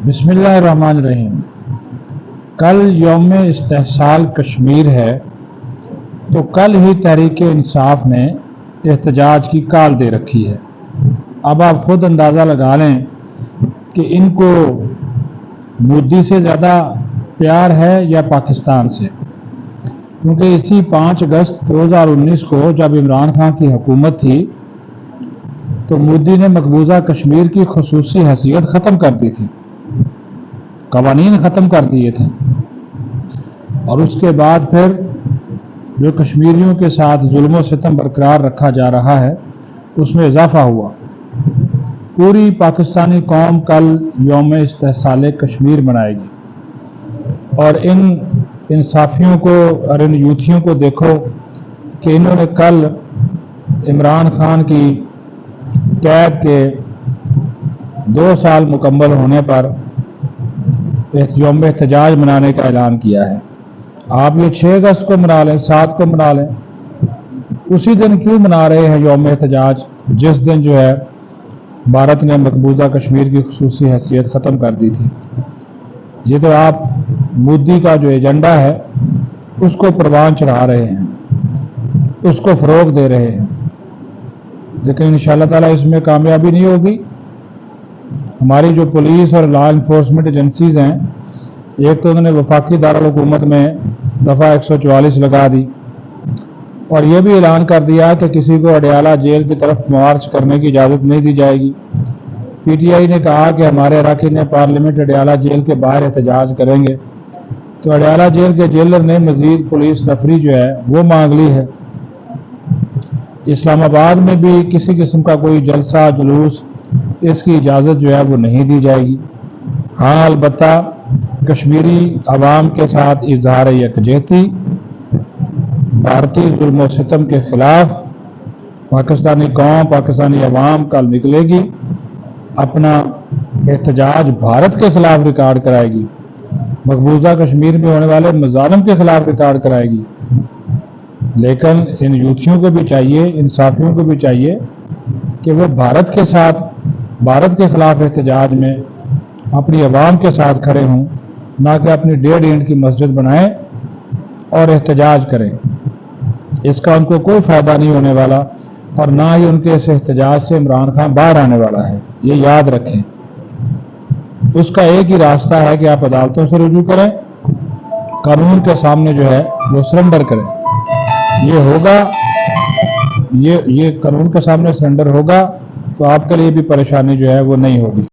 बिस्मिल्लाहिर्रहमानिर्रहीम। कल यौम इस्तेहसाल कश्मीर है, तो कल ही तहरीक इंसाफ ने एहतजाज की कॉल दे रखी है। अब आप खुद अंदाज़ा लगा लें कि इनको मोदी से ज़्यादा प्यार है या पाकिस्तान से, क्योंकि इसी 5 अगस्त 2019 को जब इमरान खान की हुकूमत थी तो मोदी ने मकबूजा कश्मीर की खुसूसी हैसियत ख़त्म कर दी थी, कवानीन ख़त्म कर दिए थे, और उसके बाद फिर जो कश्मीरियों के साथ जुल्म और सितम बरकरार रखा जा रहा है उसमें इजाफा हुआ। पूरी पाकिस्तानी कौम कल यौम इस्तेहसाल कश्मीर मनाएगी, और इन इंसाफियों को और इन यूथियों को देखो कि इन्होंने कल इमरान खान की कैद के 2 साल मुकम्मल होने पर यौम एहतजाज मनाने का ऐलान किया है। आप ये 6 अगस्त को मना लें, 7 को मना लें, उसी दिन क्यों मना रहे हैं यौम एहतजाज, जिस दिन जो है भारत ने मकबूजा कश्मीर की खुसूसी हैसियत ख़त्म कर दी थी। ये तो आप मोदी का जो एजेंडा है उसको परवान चढ़ा रहे हैं, उसको फ़रोग दे रहे हैं, लेकिन इंशाअल्लाह ताला इसमें कामयाबी नहीं होगी। हमारी जो पुलिस और लॉ इन्फोर्समेंट एजेंसीज़ हैं, एक तो उन्होंने वफाकी दारुल हुकूमत में दफ़ा 144 लगा दी, और यह भी ऐलान कर दिया कि किसी को अडयाला जेल की तरफ मार्च करने की इजाज़त नहीं दी जाएगी। पीटीआई ने कहा कि हमारे अरकान ने पार्लियामेंट अडयाला जेल के बाहर एहतजाज करेंगे, तो अडयाला जेल के जेलर ने मज़ीद पुलिस नफरी जो है वो मांग ली है। इस्लामाबाद में भी किसी किस्म का कोई जलसा जुलूस, इसकी इजाज़त जो है वो नहीं दी जाएगी। हाँ, अलबत्ता कश्मीरी अवाम के साथ इजहार यकजहती, भारतीय जुल्म सितम के खिलाफ पाकिस्तानी कौम, पाकिस्तानी अवाम कल निकलेगी, अपना एहतजाज भारत के खिलाफ रिकॉर्ड कराएगी, मकबूजा कश्मीर में होने वाले मज़ालिम के खिलाफ रिकॉर्ड कराएगी। लेकिन इन यूथियों को भी चाहिए, इंसाफियों को भी चाहिए कि वो भारत के साथ, भारत के खिलाफ एहतजाज में अपनी अवाम के साथ खड़े हों, ना कि अपनी 1.5 ईंट की मस्जिद बनाएं और एहतजाज करें। इसका उनको कोई फ़ायदा नहीं होने वाला, और ना ही उनके इस एहतजाज से इमरान खान बाहर आने वाला है, ये याद रखें। उसका एक ही रास्ता है कि आप अदालतों से रुजू करें, कानून के सामने जो है वो सरेंडर करें। ये होगा, ये कानून के सामने सरेंडर होगा तो आपके लिए भी परेशानी जो है वो नहीं होगी।